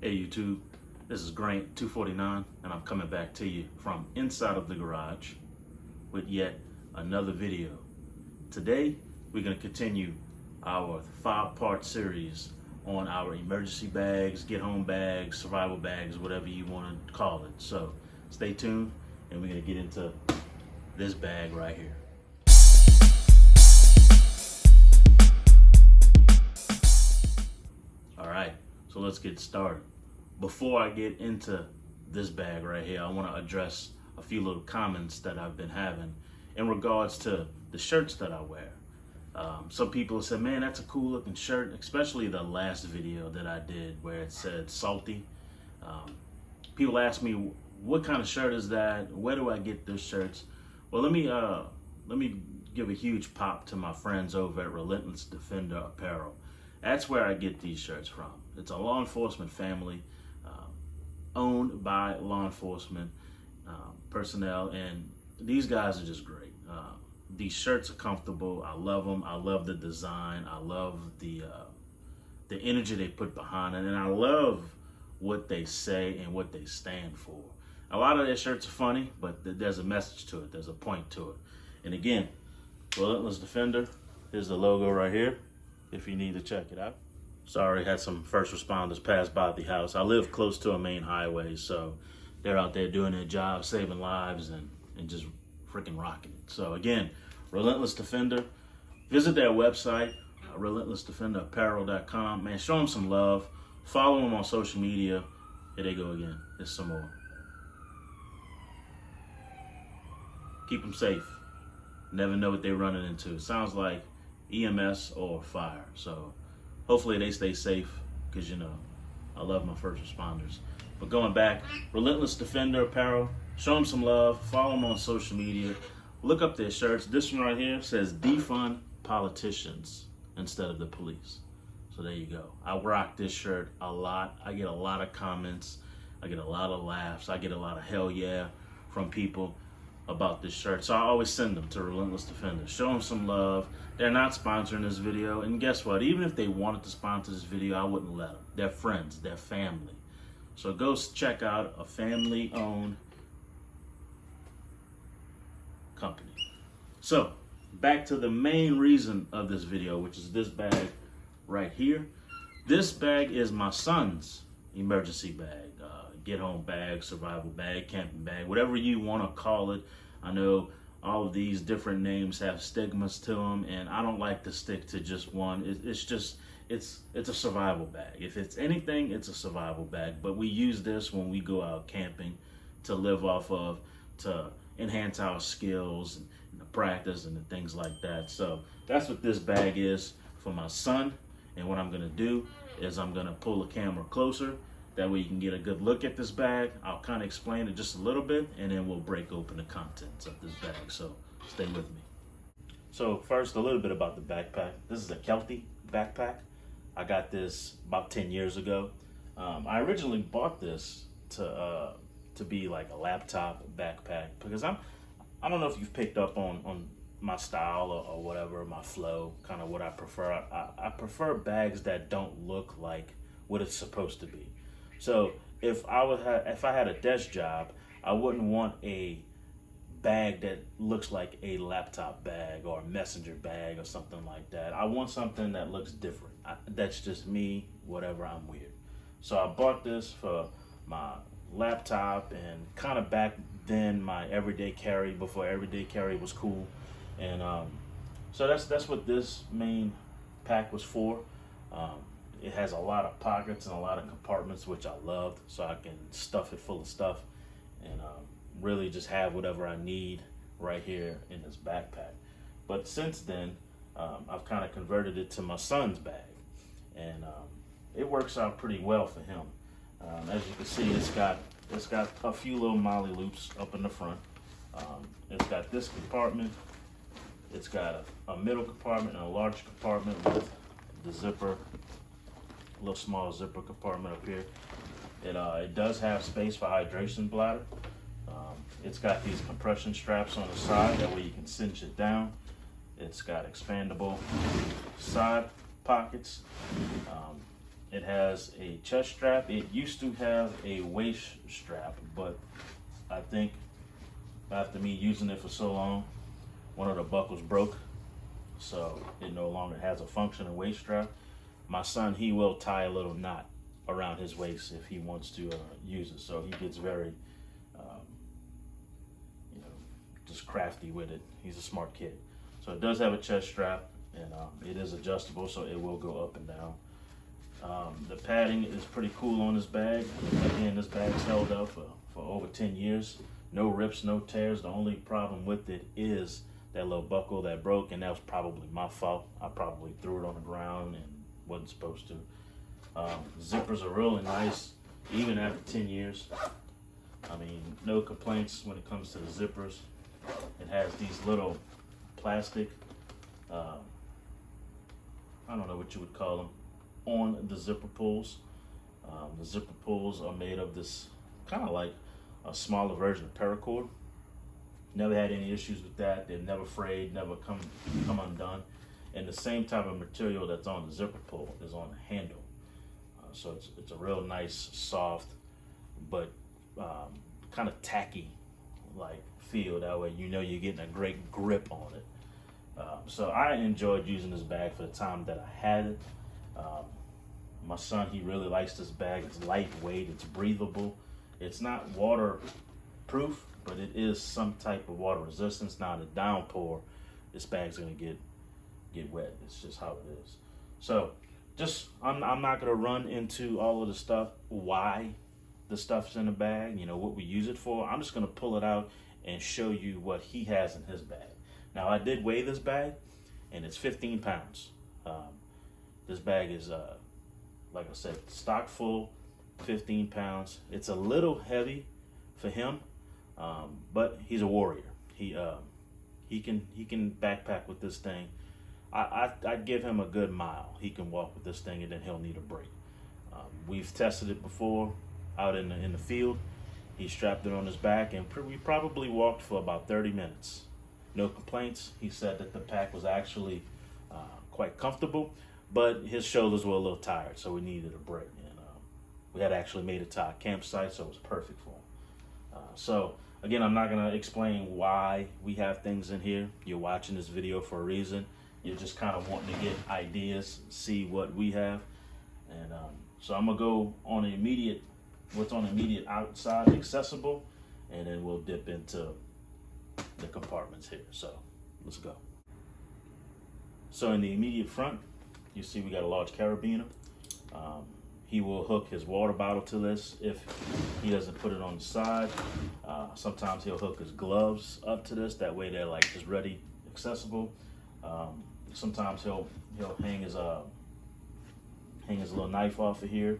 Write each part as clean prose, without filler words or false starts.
Hey YouTube, this is Grant 249 and I'm coming back to you from inside of the garage with yet another video. Today we're going to continue our 5-part series on our emergency bags, get home bags, survival bags, whatever you want to call it. So stay tuned and we're going to get into this bag right here. Alright, so let's get started. Before I get into this bag right here, I want to address a few little comments that I've been having in regards to the shirts that I wear. Some people said, man, that's a cool looking shirt, especially the last video that I did where it said salty. People ask me, what kind of shirt is that? Where do I get those shirts? Well, let me give a huge pop to my friends over at Relentless Defender Apparel. That's where I get these shirts from. It's a law enforcement family owned by law enforcement personnel, and these guys are just great. These shirts are comfortable. I love them. I love the design. I love the energy they put behind it, and I love what they say and what they stand for. A lot of their shirts are funny, but there's a message to it. There's a point to it. And again, Relentless Defender, here's the logo right here if you need to check it out. Sorry, had some first responders pass by the house. I live close to a main highway, so they're out there doing their job, saving lives and just freaking rocking it. So again, Relentless Defender, visit their website, relentlessdefenderapparel.com. Man, show them some love. Follow them on social media. Here they go again. There's some more. Keep them safe. Never know what they're running into. It sounds like EMS or fire. So hopefully they stay safe because, you know, I love my first responders. But going back, Relentless Defender Apparel, show them some love. Follow them on social media. Look up their shirts. This one right here says defund politicians instead of the police. So there you go. I rock this shirt a lot. I get a lot of comments. I get a lot of laughs. I get a lot of hell yeah from people about this shirt. So I always send them to Relentless Defender. Show them some love. They're not sponsoring this video. And guess what? Even if they wanted to sponsor this video, I wouldn't let them. They're friends. They're family. So go check out a family-owned company. So back to the main reason of this video, which is this bag right here. This bag is my son's emergency bag. Get home bag, survival bag, camping bag, whatever you want to call it. I know all of these different names have stigmas to them, and I don't like to stick to just one. It's a survival bag. If it's anything, it's a survival bag. But we use this when we go out camping to live off of, to enhance our skills and the practice and the things like that. So that's what this bag is for my son. And what I'm gonna do is I'm gonna pull the camera closer. That way you can get a good look at this bag. I'll kind of explain it just a little bit, and then we'll break open the contents of this bag. So stay with me. So first, a little bit about the backpack. This is a Kelty Backpack. I got this about 10 years ago. I originally bought this to be like a laptop backpack because I don't know if you've picked up on my style or whatever, my flow, kind of what I prefer. I prefer bags that don't look like what it's supposed to be. So if I had a desk job, I wouldn't want a bag that looks like a laptop bag or a messenger bag or something like that. I want something that looks different. That's just me, whatever, I'm weird. So I bought this for my laptop and kind of back then my everyday carry, before everyday carry was cool. And so that's what this main pack was for. It has a lot of pockets and a lot of compartments, which I loved, so I can stuff it full of stuff and really just have whatever I need right here in this backpack. But since then, I've kind of converted it to my son's bag, and it works out pretty well for him. As you can see, it's got a few little molly loops up in the front. It's got this compartment. It's got a middle compartment and a large compartment with the zipper. A little small zipper compartment up here. It does have space for hydration bladder. It's got these compression straps on the side, that way you can cinch it down. It's got expandable side pockets. It has a chest strap. It used to have a waist strap, but I think after me using it for so long, one of the buckles broke, so it no longer has a functioning waist strap. My son, he will tie a little knot around his waist if he wants to use it, so he gets very, you know, just crafty with it. He's a smart kid. So it does have a chest strap, and it is adjustable, so it will go up and down. The padding is pretty cool on this bag. Again, this bag's held up for over 10 years. No rips, no tears. The only problem with it is that little buckle that broke, and that was probably my fault. I probably threw it on the ground and wasn't supposed to. Zippers are really nice, even after 10 years. I mean, no complaints when it comes to the zippers. It has these little plastic, I don't know what you would call them, on the zipper pulls. The zipper pulls are made of this kind of like a smaller version of paracord. Never had any issues with that. They're never frayed, never come undone. And the same type of material that's on the zipper pull is on the handle. So it's a real nice, soft, but kind of tacky like feel. That way you know you're getting a great grip on it. So I enjoyed using this bag for the time that I had it. My son, he really likes this bag. It's lightweight, it's breathable. It's not waterproof, but it is some type of water resistance. Now, in a downpour, this bag's gonna get wet. It's just how it is. So, I'm not gonna run into all of the stuff, why the stuff's in the bag, you know, what we use it for. I'm just gonna pull it out and show you what he has in his bag. Now, I did weigh this bag, and it's 15 pounds. This bag is, like I said, stock full, 15 pounds. It's a little heavy for him, but he's a warrior. He can backpack with this thing. I'd give him a good mile. He can walk with this thing, and then he'll need a break. We've tested it before out in the field. He strapped it on his back, and we probably walked for about 30 minutes. No complaints. He said that the pack was actually quite comfortable, but his shoulders were a little tired, so we needed a break. And we had actually made it to our campsite, so it was perfect for him. So again, I'm not gonna explain why we have things in here. You're watching this video for a reason. You're just kind of wanting to get ideas, see what we have. And so I'm gonna go on what's on immediate outside accessible, and then we'll dip into the compartments here. So let's go. So in the immediate front, you see we got a large carabiner. He will hook his water bottle to this if he doesn't put it on the side. Sometimes he'll hook his gloves up to this. That way they're like just ready, accessible. Sometimes he'll hang his little knife off of here.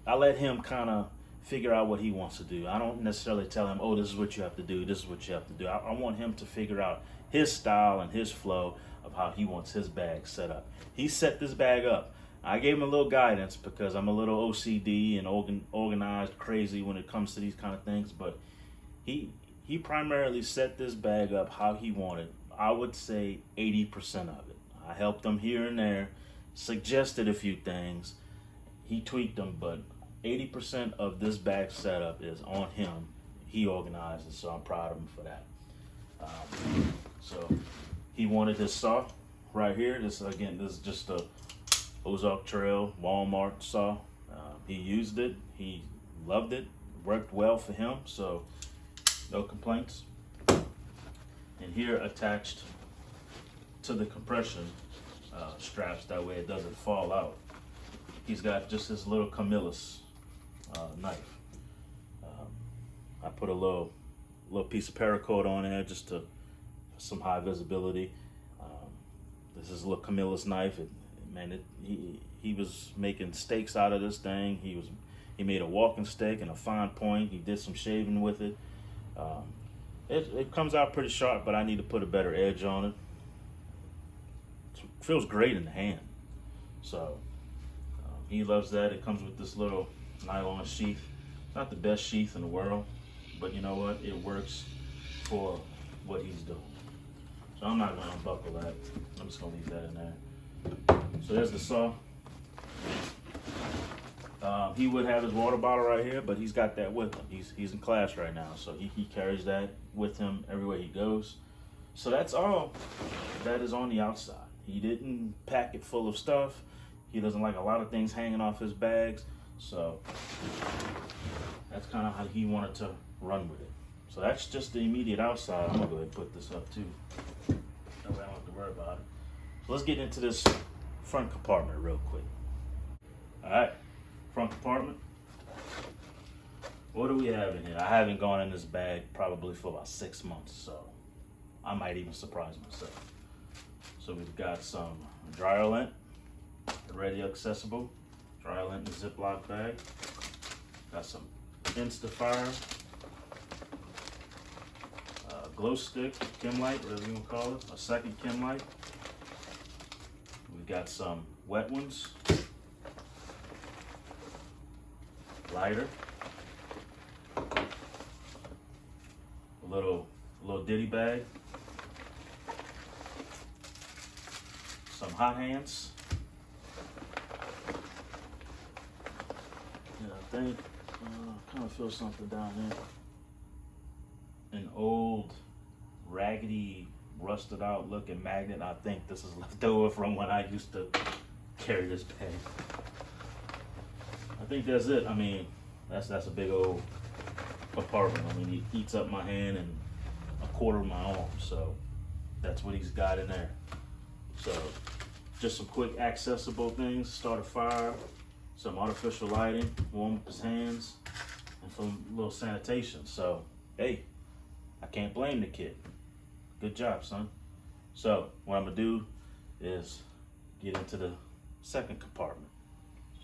I let him kind of figure out what he wants to do. I don't necessarily tell him, oh, this is what you have to do, this is what you have to do. I want him to figure out his style and his flow of how he wants his bag set up. He set this bag up. I gave him a little guidance because I'm a little OCD and organized, crazy when it comes to these kind of things, but he primarily set this bag up how he wanted. I would say 80% of it. I helped him here and there, suggested a few things, he tweaked them, but 80% of this bag setup is on him. He organizes, so I'm proud of him for that. So he wanted his saw right here. This is just a Ozark Trail Walmart saw. He used it. He loved it. Worked well for him, so no complaints. And here attached to the compression straps, that way it doesn't fall out, he's got just this little Camillus knife. I put a little piece of paracord on there just to some high visibility. This is a little Camillus knife. He was making steaks out of this thing. He made a walking steak and a fine point. He did some shaving with it. It comes out pretty sharp, but I need to put a better edge on it. It feels great in the hand. So he loves that. It comes with this little nylon sheath. Not the best sheath in the world, but you know what? It works for what he's doing. So I'm not going to unbuckle that. I'm just going to leave that in there. So there's the saw. he would have his water bottle right here, but he's got that with him. He's in class right now, so he carries that with him everywhere he goes. So that's all that is on the outside. He didn't pack it full of stuff. He doesn't like a lot of things hanging off his bags. So that's kind of how he wanted to run with it. So that's just the immediate outside. I'm gonna go ahead and put this up too. That way I don't have to worry about it. So let's get into this front compartment real quick. All right, front compartment. What do we have in here? I haven't gone in this bag probably for about 6 months, so I might even surprise myself. So we've got some dryer lint, ready accessible. Dryer lint in a Ziploc bag. Got some Instafire, glow stick, Chem light, whatever you want to call it, a second Chem light. We got some wet ones, lighter, a little ditty bag, some hot hands. Yeah, I think I kind of feel something down here. An old, raggedy, rusted out looking magnet. I think this is left over from when I used to carry this bag. I think that's it. I mean, that's a big old compartment. I mean, he eats up my hand and a quarter of my arm. So that's what he's got in there. So just some quick accessible things. Start a fire, some artificial lighting, warm up his hands, and some little sanitation. So, hey, I can't blame the kid. Good job, son. So what I'm gonna do is get into the second compartment.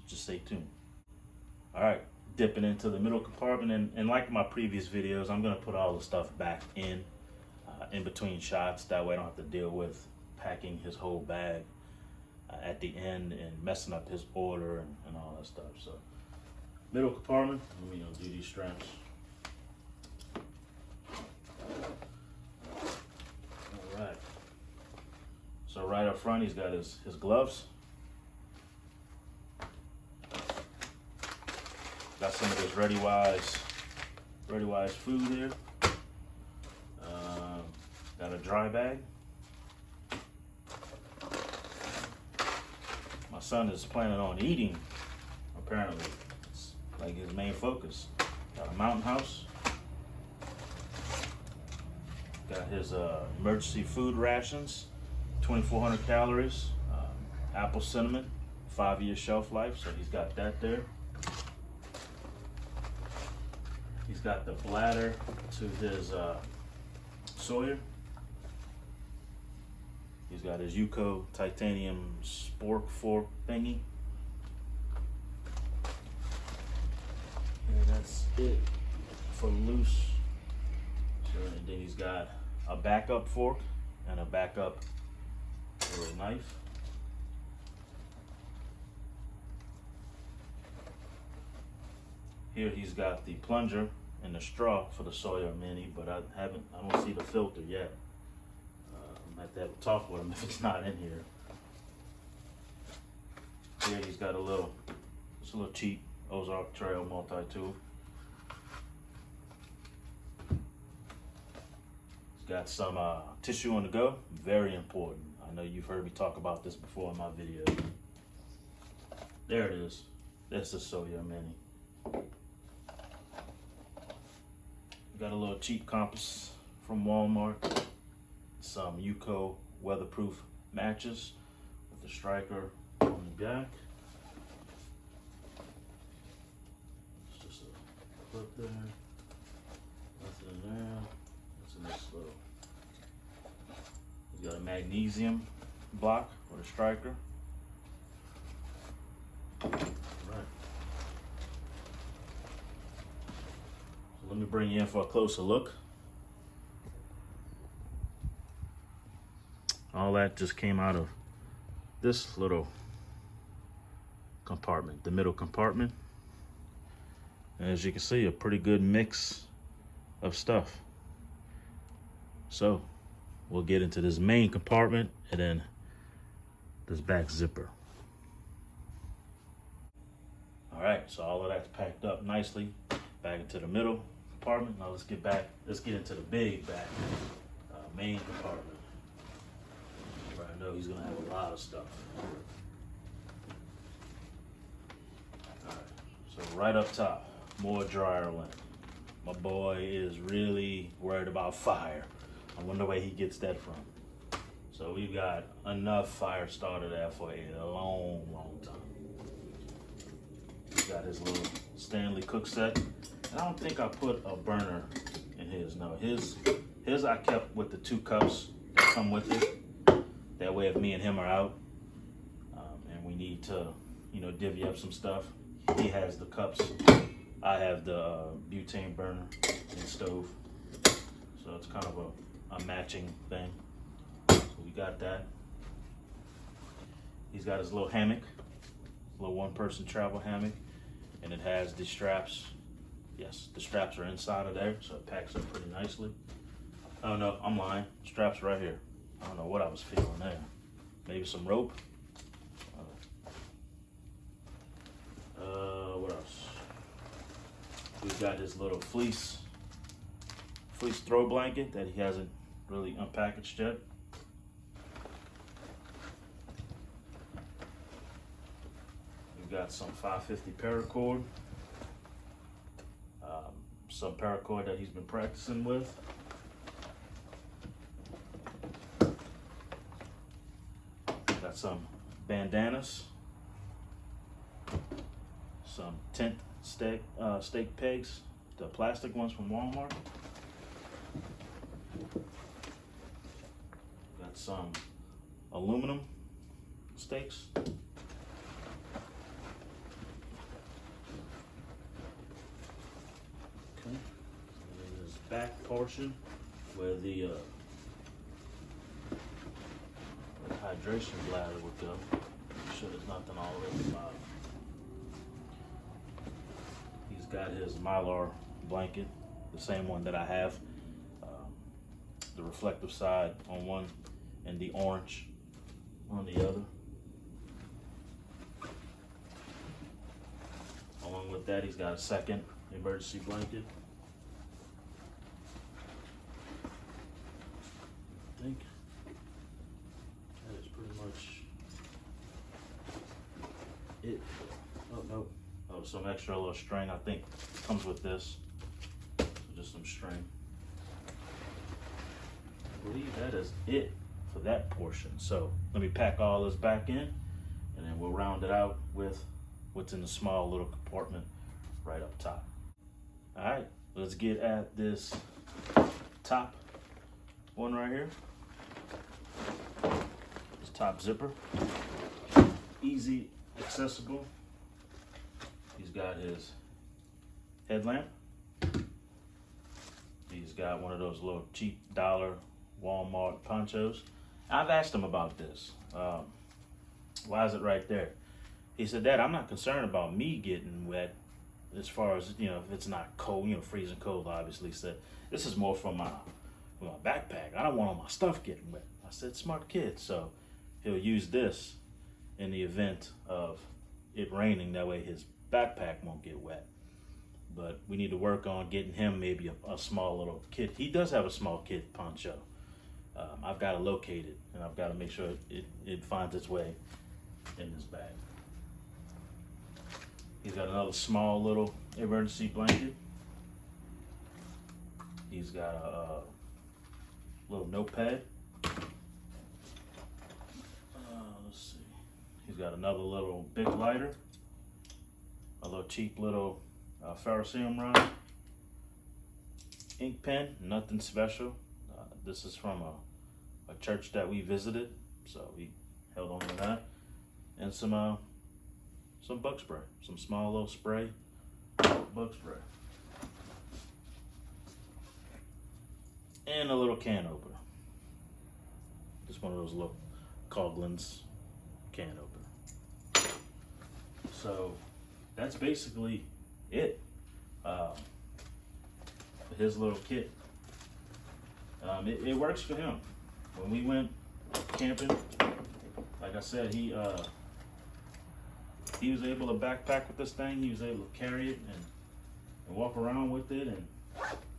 Just stay tuned. All right, dipping into the middle compartment, and like my previous videos, I'm gonna put all the stuff back in between shots. That way I don't have to deal with packing his whole bag at the end and messing up his order and all that stuff. So middle compartment, let me do these straps. All right. So right up front, he's got his gloves. Got some of this Ready Wise food here. Got a dry bag. My son is planning on eating, apparently. It's like his main focus. Got a mountain house. Got his emergency food rations, 2,400 calories, apple cinnamon, 5-year shelf life, so he's got that there. He's got the bladder to his Sawyer. He's got his Yuko titanium spork fork thingy. And that's it for loose. So, and then he's got a backup fork and a backup little knife. Here he's got the plunger and the straw for the Sawyer Mini, but I don't see the filter yet. I'm gonna have to talk with him if it's not in here. Here he's got it's a little cheap Ozark Trail multi-tool. He's got some tissue on the go, very important. I know you've heard me talk about this before in my videos. There it is. That's the Sawyer Mini. Got a little cheap compass from Walmart. Some Yuko weatherproof matches with the striker on the back. It's just a clip there. Nothing in there. That's in this little. He's got a magnesium block for the striker. All right. So let me bring you in for a closer look. All that just came out of this little compartment, the middle compartment. And as you can see, a pretty good mix of stuff. So we'll get into this main compartment and then this back zipper. All All right, so all of that's packed up nicely, back into the middle compartment. Now let's get into the big back, main compartment. Where I know he's gonna have a lot of stuff. All right, so right up top, more dryer lint. My boy is really worried about fire. I wonder where he gets that from. So we've got enough fire starter there for a long, long time. He's got his little Stanley cook set. And I don't think I put a burner in his. No, his I kept with the 2 cups that come with it. That way if me and him are out and we need to, divvy up some stuff, he has the cups. I have the butane burner and stove. So it's kind of a matching thing. So we got that. He's got his little hammock, little 1-person travel hammock, and it has the straps. Yes, the straps are inside of there, so it packs up pretty nicely. Oh no, I'm lying. Straps right here. I don't know what I was feeling there. Maybe some rope. What else? We've got his little fleece throw blanket that he hasn't really unpackaged yet. We've got some 550 paracord, some paracord that he's been practicing with. Got some bandanas, some tent stake pegs, the plastic ones from Walmart. Got some aluminum stakes. Okay. And then this back portion where the hydration bladder would go. Make sure there's nothing all the way at the bottom. He's got his Mylar blanket, the same one that I have. The reflective side on one and the orange on the other. Along with that, he's got a second emergency blanket. I think that is pretty much it. Oh, no. Oh, some extra little string, I think comes with this. So just some string. I believe that is it for that portion. So let me pack all this back in and then we'll round it out with what's in the small little compartment right up top. All right, let's get at this top one right here. This top zipper, easy accessible. He's got his headlamp. He's got one of those little cheap dollar Walmart ponchos. I've asked him about this. Why is it right there? He said, Dad, I'm not concerned about me getting wet as far as, if it's not cold, freezing cold, obviously. He said, this is more for my backpack. I don't want all my stuff getting wet. I said, smart kid. So he'll use this in the event of it raining. That way his backpack won't get wet. But we need to work on getting him maybe a small little kid. He does have a small kid poncho. I've got to locate it, and I've got to make sure it finds its way in this bag. He's got another small little emergency blanket. He's got a little notepad. Let's see. He's got another little big lighter. A little cheap little ferrocerium rod. Ink pen, nothing special. This is from a church that we visited, so we held on to that. And some bug spray, some small little spray, bug spray. And a little can opener. Just one of those little Coughlin's can opener. So that's basically it. His little kit. It works for him. When we went camping, like I said, he he was able to backpack with this thing. He was able to carry it and walk around with it, and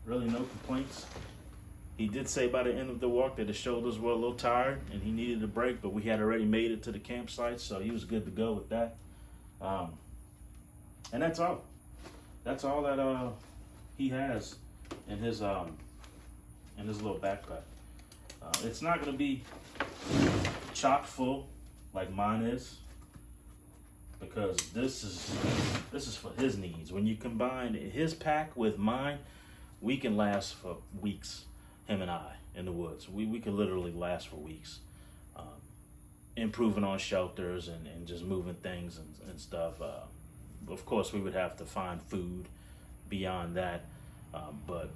really no complaints. He did say by the end of the walk that his shoulders were a little tired and he needed a break, but we had already made it to the campsite, so he was good to go with that. And that's all. That's all that he has in his little backpack. It's not going to be chock full like mine is, because this is for his needs. When you combine his pack with mine, we can last for weeks. Him and I in the woods, we could literally last for weeks, improving on shelters and just moving things and stuff. Of course, we would have to find food beyond that, but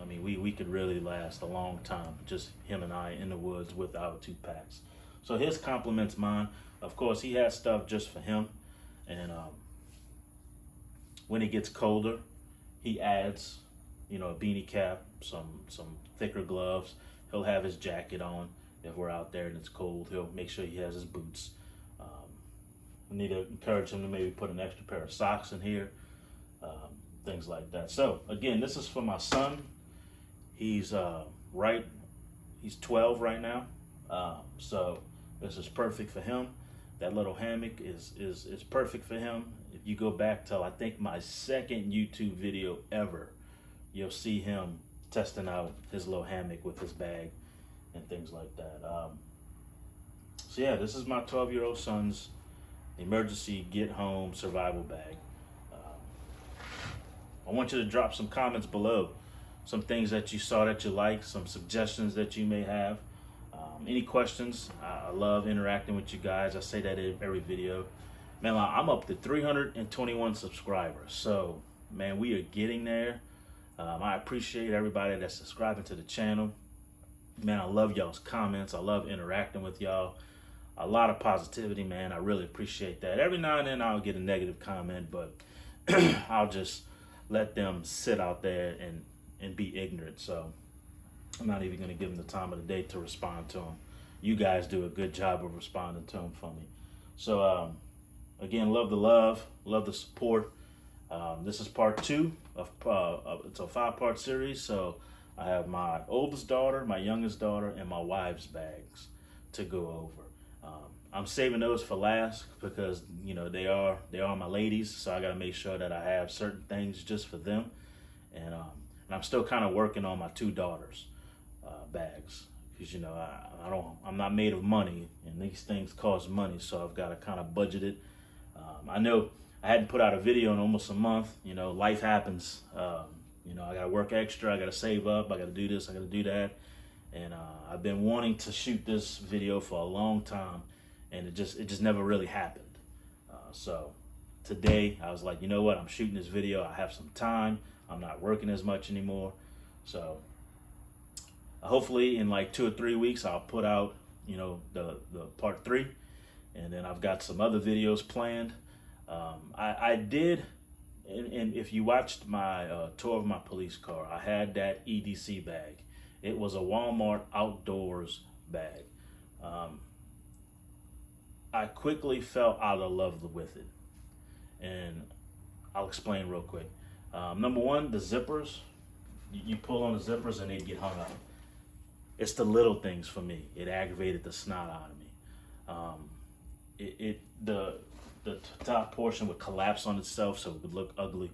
I mean, we could really last a long time, just him and I in the woods with our 2 packs. So his complements mine. Of course, he has stuff just for him, and when it gets colder, he adds, you know, a beanie cap, some thicker gloves. He'll have his jacket on if we're out there and it's cold. He'll make sure he has his boots. We need to encourage him to maybe put an extra pair of socks in here, things like that. So again, this is for my son. He's 12 right now, so this is perfect for him. That little hammock is perfect for him. If you go back to, I think, my second YouTube video ever, you'll see him testing out his little hammock with his bag and things like that. So yeah, this is my 12-year-old son's emergency get home survival bag. I want you to drop some comments below, some things that you saw that you like, some suggestions that you may have, any questions. I love interacting with you guys. I say that in every video. Man, I'm up to 321 subscribers, so man, we are getting there. I appreciate everybody that's subscribing to the channel. Man, I love y'all's comments. I love interacting with y'all. A lot of positivity, man. I really appreciate that. Every now and then I'll get a negative comment, but I'll just let them sit out there and be ignorant. So I'm not even going to give them the time of the day to respond to them. You guys do a good job of responding to them for me. So again, love the love, love the support. This is part 2 of it's a 5-part series. So I have my oldest daughter, my youngest daughter, and my wife's bags to go over. I'm saving those for last because, you know, they are my ladies, so I got to make sure that I have certain things just for them. And I'm still kind of working on my 2 daughters' bags, because, you know, I'm not made of money, and these things cost money, so I've got to kind of budget it. I know I hadn't put out a video in almost a month. You know, life happens. You know, I got to work extra. I got to save up. I got to do this. I got to do that. And I've been wanting to shoot this video for a long time, and it just never really happened. So today I was like, you know what? I'm shooting this video. I have some time. I'm not working as much anymore. So hopefully in like 2 or 3 weeks, I'll put out, you know, the part 3. And then I've got some other videos planned. I did, and if you watched my tour of my police car, I had that EDC bag. It was a Walmart outdoors bag. I quickly fell out of love with it. And I'll explain real quick. Number one, the zippers. You pull on the zippers and they get hung up. It's the little things for me. It aggravated the snot out of me. The top portion would collapse on itself, so it would look ugly.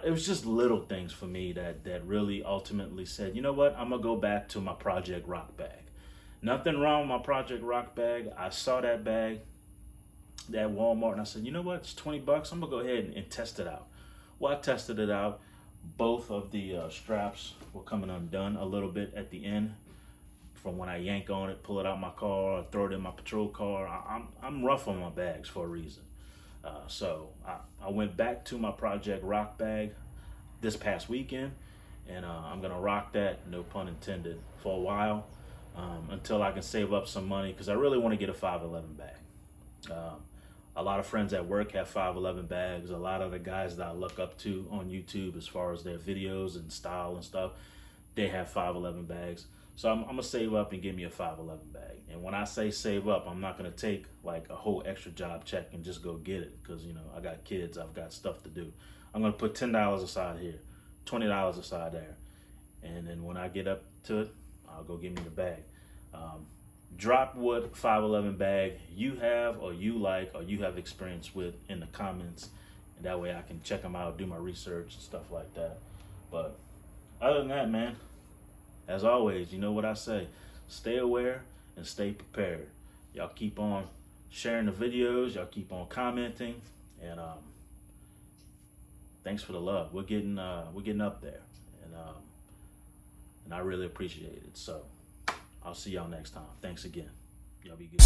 It was just little things for me that really ultimately said, you know what, I'm gonna go back to my Project Rock bag. Nothing wrong with my Project Rock bag. I saw that bag at Walmart and I said, you know what, it's 20 bucks. I'm gonna go ahead and test it out. Well, I tested it out. Both of the straps were coming undone a little bit at the end from when I yank on it, pull it out my car, or throw it in my patrol car. I'm rough on my bags for a reason. So I went back to my Project Rock bag this past weekend, and I'm gonna rock that, no pun intended, for a while until I can save up some money, because I really want to get a 511 bag. A lot of friends at work have 511 bags. A lot of the guys that I look up to on YouTube as far as their videos and style and stuff, they have 511 bags. So I'm gonna save up and give me a 511 bag. And when I say save up, I'm not gonna take like a whole extra job check and just go get it, because you know I got kids, I've got stuff to do. I'm gonna put $10 aside here, $20 aside there, and then when I get up to it, I'll go get me the bag. Drop what 511 bag you have, or you like, or you have experience with in the comments, and that way I can check them out, do my research and stuff like that. But other than that, man, as always, you know what I say, stay aware and stay prepared. Y'all keep on sharing the videos, y'all keep on commenting, and thanks for the love. We're getting up there, and I really appreciate it. So I'll see y'all next time. Thanks again. Y'all be good.